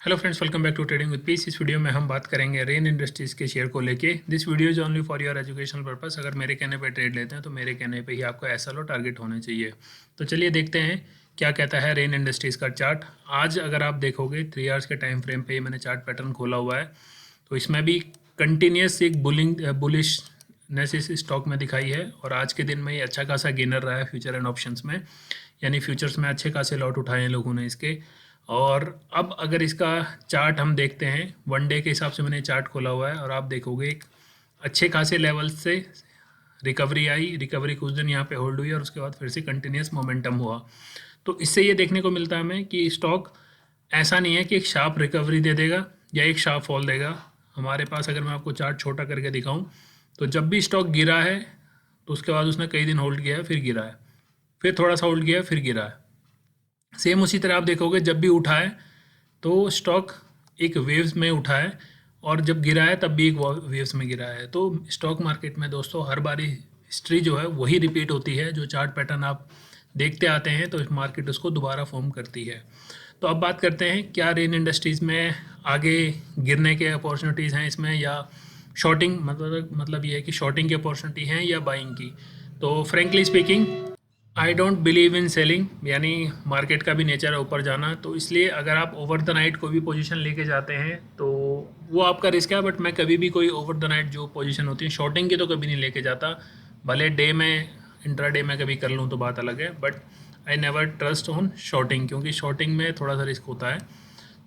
Hello friends, welcome back to trading with peace. इस video में हम बात करेंगे रेन इंडस्ट्रीज़ के शेयर को लेके। This video is only for your educational purpose. अगर मेरे कहने पे ट्रेड लेते हैं तो मेरे कहने पे ही आपको ऐसा लो टारगेट होने चाहिए। तो चलिए देखते हैं क्या कहता है रेन इंडस्ट्रीज़ का चार्ट। आज अगर आप देखोगे 3 आवर्स के टाइम फ्रेम पे मैंने चार्ट पैटर्न खोला हुआ है, तो इसमें भी कंटिन्यूस एक बुलिशनेस इस स्टॉक में दिखाई है। और आज के दिन में ये अच्छा खासा गेनर रहा है फ्यूचर एंड ऑप्शंस में, यानी फ्यूचर्स में अच्छे खासे लॉट उठाए हैं लोगों ने इसके। और अब अगर इसका चार्ट हम देखते हैं, वन डे के हिसाब से मैंने चार्ट खोला हुआ है और आप देखोगे एक अच्छे खासे लेवल से रिकवरी आई। रिकवरी कुछ दिन यहाँ पे होल्ड हुई और उसके बाद फिर से कंटिन्यूस मोमेंटम हुआ। तो इससे ये देखने को मिलता है हमें कि स्टॉक ऐसा नहीं है कि एक शार्प रिकवरी दे देगा या एक शार्प फॉल देगा। हमारे पास अगर मैं आपको चार्ट छोटा करके दिखाऊं, तो जब भी स्टॉक गिरा है तो उसके बाद उसने कई दिन होल्ड किया है, फिर गिरा है, फिर थोड़ा सा होल्ड किया है, फिर गिरा है। सेम उसी तरह आप देखोगे जब भी उठा है तो स्टॉक एक वेव्स में उठा है, और जब गिरा है तब भी एक वेव्स में गिरा है। तो स्टॉक मार्केट में दोस्तों हर बारी हिस्ट्री जो है वही रिपीट होती है। जो चार्ट पैटर्न आप देखते आते हैं तो मार्केट उसको दोबारा फॉर्म करती है। तो अब बात करते हैं क्या रेन इंडस्ट्रीज़ में आगे गिरने के अपॉर्चुनिटीज़ हैं इसमें, या शॉर्टिंग मतलब ये है कि शॉर्टिंग की अपॉर्चुनिटी हैं या बाइंग की। तो frankly speaking I don't believe in selling, यानी मार्केट का भी नेचर है ऊपर जाना। तो इसलिए अगर आप ओवर द नाइट कोई भी पोजीशन लेके जाते हैं तो वो आपका रिस्क है। बट मैं कभी भी कोई ओवर द नाइट जो पोजीशन होती है शॉर्टिंग की तो कभी नहीं लेके जाता। भले डे में इंट्रा डे में कभी कर लूँ तो बात अलग है, but I never trust on shorting, क्योंकि शॉर्टिंग में थोड़ा सा रिस्क होता है।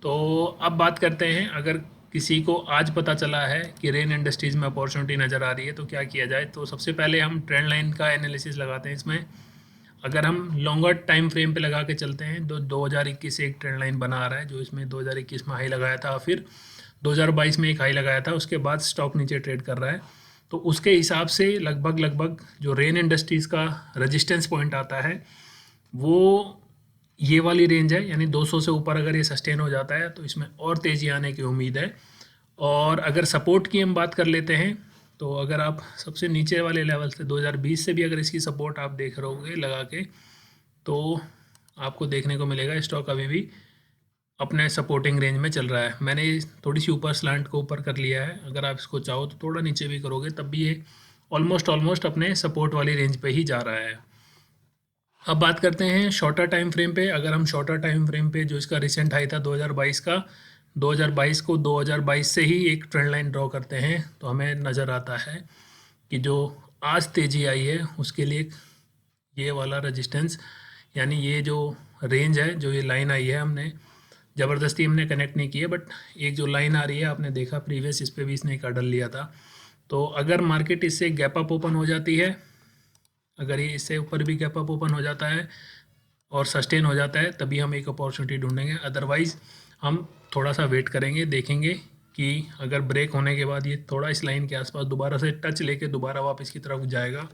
तो अब बात करते हैं, अगर किसी को आज पता चला है कि रेन इंडस्ट्रीज़ में अपॉर्चुनिटी नज़र आ रही है तो क्या किया जाए। तो सबसे पहले हम ट्रेंड लाइन का एनालिसिस लगाते हैं इसमें। अगर हम लॉन्गर टाइम फ्रेम पे लगा के चलते हैं तो 2021 से एक ट्रेंड लाइन बना आ रहा है, जो इसमें 2021 में हाई लगाया था, फिर 2022 में एक हाई लगाया था, उसके बाद स्टॉक नीचे ट्रेड कर रहा है। तो उसके हिसाब से लगभग जो रेन इंडस्ट्रीज़ का रजिस्टेंस पॉइंट आता है वो ये वाली रेंज है, यानी 200 से ऊपर अगर ये सस्टेन हो जाता है तो इसमें और तेज़ी आने की उम्मीद है। और अगर सपोर्ट की हम बात कर लेते हैं, तो अगर आप सबसे नीचे वाले लेवल से 2020 से भी अगर इसकी सपोर्ट आप देख रहोगे लगा के, तो आपको देखने को मिलेगा स्टॉक अभी भी अपने सपोर्टिंग रेंज में चल रहा है। मैंने थोड़ी सी ऊपर स्लांट को ऊपर कर लिया है, अगर आप इसको चाहो तो थोड़ा नीचे भी करोगे तब भी ये ऑलमोस्ट अपने सपोर्ट वाली रेंज पे ही जा रहा है। अब बात करते हैं शॉर्टर टाइम फ्रेम पे। अगर हम शॉर्टर टाइम फ्रेम पे जो इसका रिसेंट हाई था 2022 का, 2022 को 2022 से ही एक ट्रेंड लाइन ड्रॉ करते हैं तो हमें नज़र आता है कि जो आज तेज़ी आई है उसके लिए ये वाला रेजिस्टेंस, यानी ये जो रेंज है, जो ये लाइन आई है, हमने ज़बरदस्ती हमने कनेक्ट नहीं की है, बट एक जो लाइन आ रही है आपने देखा प्रीवियस इस पे भी इसने एक ऑर्डर लिया था। तो अगर मार्केट इससे गैप अप ओपन हो जाती है, अगर ये इससे ऊपर भी गैप अप ओपन हो जाता है और सस्टेन हो जाता है तभी हम एक अपॉर्चुनिटी ढूंढेंगे। अदरवाइज़ हम थोड़ा सा वेट करेंगे, देखेंगे कि अगर ब्रेक होने के बाद ये थोड़ा इस लाइन के आसपास दोबारा से टच लेके दोबारा वापस की तरफ जाएगा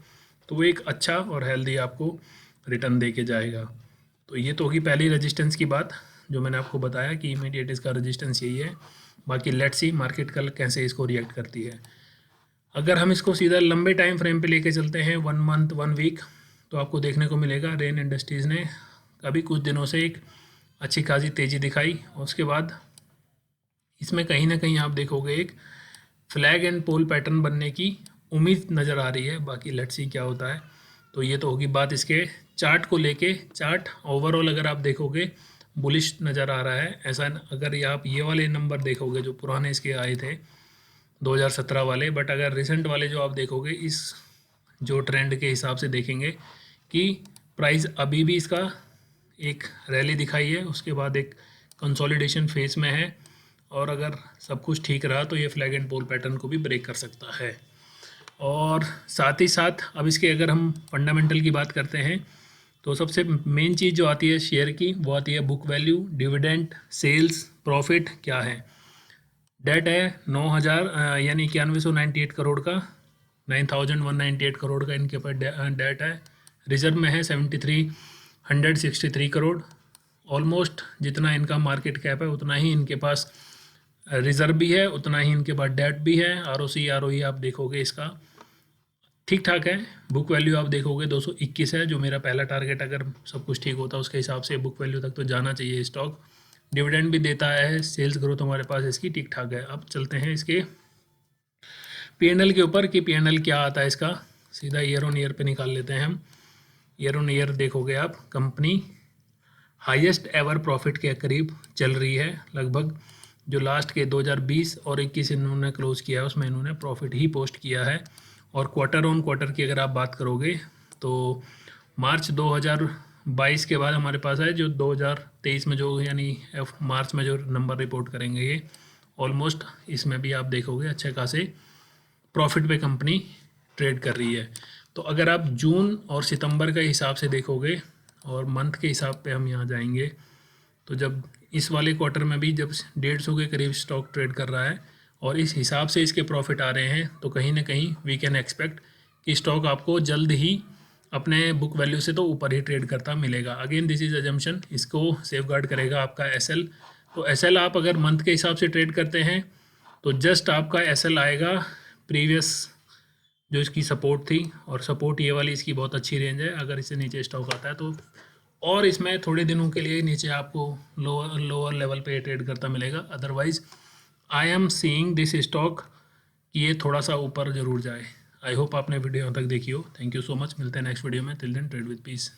तो वो एक अच्छा और हेल्दी आपको रिटर्न दे के जाएगा। तो ये तो होगी पहली रेजिस्टेंस की बात जो मैंने आपको बताया कि इमीडिएट इसका रेजिस्टेंस यही है। बाकी लेट्स सी मार्केट कल कैसे इसको रिएक्ट करती है। अगर हम इसको सीधा लंबे टाइम फ्रेम पे लेके चलते हैं, 1 मंथ 1 वीक, तो आपको देखने को मिलेगा रेन इंडस्ट्रीज़ ने अभी कुछ दिनों से एक अच्छी खासी तेज़ी दिखाई, और उसके बाद इसमें कहीं ना कहीं आप देखोगे एक फ्लैग एंड पोल पैटर्न बनने की उम्मीद नज़र आ रही है। बाकी लेट्स सी क्या होता है। तो ये तो होगी बात इसके चार्ट को लेके। चार्ट ओवरऑल अगर आप देखोगे बुलिश नज़र आ रहा है। ऐसा अगर ये आप ये वाले नंबर देखोगे जो पुराने इसके आए थे 2017 वाले, बट अगर रिसेंट वाले जो आप देखोगे इस जो ट्रेंड के हिसाब से देखेंगे कि प्राइस अभी भी इसका एक रैली दिखाई है, उसके बाद एक कंसोलिडेशन फेस में है, और अगर सब कुछ ठीक रहा तो ये फ्लैग एंड पोल पैटर्न को भी ब्रेक कर सकता है। और साथ ही साथ अब इसके अगर हम फंडामेंटल की बात करते हैं तो सबसे मेन चीज़ जो आती है शेयर की वो आती है book value, dividend, sales, profit क्या है। डेट है 9,000 यानी 9198 करोड़ का, 9198 करोड़ का इनके पास डेट है। रिजर्व में है 7363 करोड़। ऑलमोस्ट जितना इनका मार्केट कैप है उतना ही इनके पास रिजर्व भी है, उतना ही इनके पास डेट भी है। आरओसी आरओई आप देखोगे इसका ठीक ठाक है। बुक वैल्यू आप देखोगे 221 है, जो मेरा पहला टारगेट अगर सब कुछ ठीक होता है उसके हिसाब से बुक वैल्यू तक तो जाना चाहिए स्टॉक। डिविडेंड भी देता है, सेल्स ग्रोथ हमारे पास इसकी ठीक ठाक है। अब चलते हैं इसके पीएनएल के ऊपर कि पीएनएल क्या आता है इसका, सीधा ईयर ऑन ईयर पे निकाल लेते हैं हम। ईयर ऑन ईयर देखोगे आप, कंपनी हाईएस्ट एवर प्रॉफिट के करीब चल रही है लगभग। जो लास्ट के 2020 और 21 इन्होंने क्लोज किया है उसमें इन्होंने प्रॉफिट ही पोस्ट किया है। और क्वार्टर ऑन क्वार्टर की अगर आप बात करोगे तो मार्च 2022 के बाद हमारे पास है जो 2023 में जो यानी मार्च में जो नंबर रिपोर्ट करेंगे ये ऑलमोस्ट इसमें भी आप देखोगे अच्छे खासे प्रॉफिट पे कंपनी ट्रेड कर रही है। तो अगर आप जून और सितंबर के हिसाब से देखोगे और मंथ के हिसाब पे हम यहाँ जाएंगे तो जब इस वाले क्वार्टर में भी जब 150 के करीब स्टॉक ट्रेड कर रहा है और इस हिसाब से इसके प्रॉफिट आ रहे हैं तो कहीं ना कहीं वी कैन एक्सपेक्ट कि स्टॉक आपको जल्द ही अपने बुक वैल्यू से तो ऊपर ही ट्रेड करता मिलेगा। अगेन दिस इज अजम्पशन, इसको सेफगार्ड करेगा आपका एसएल। तो एसएल आप अगर मंथ के हिसाब से ट्रेड करते हैं तो जस्ट आपका एसएल आएगा प्रीवियस जो इसकी सपोर्ट थी, और सपोर्ट ये वाली इसकी बहुत अच्छी रेंज है। अगर इससे नीचे स्टॉक आता है तो और इसमें थोड़े दिनों के लिए नीचे आपको लोअर लेवल पे ट्रेड करता मिलेगा। Otherwise I am seeing this stock कि ये थोड़ा सा ऊपर ज़रूर जाए। आई होप आपने वीडियो तक देखी हो। थैंक यू सो मच, मिलते हैं नेक्स्ट वीडियो में। Till then trade with piece.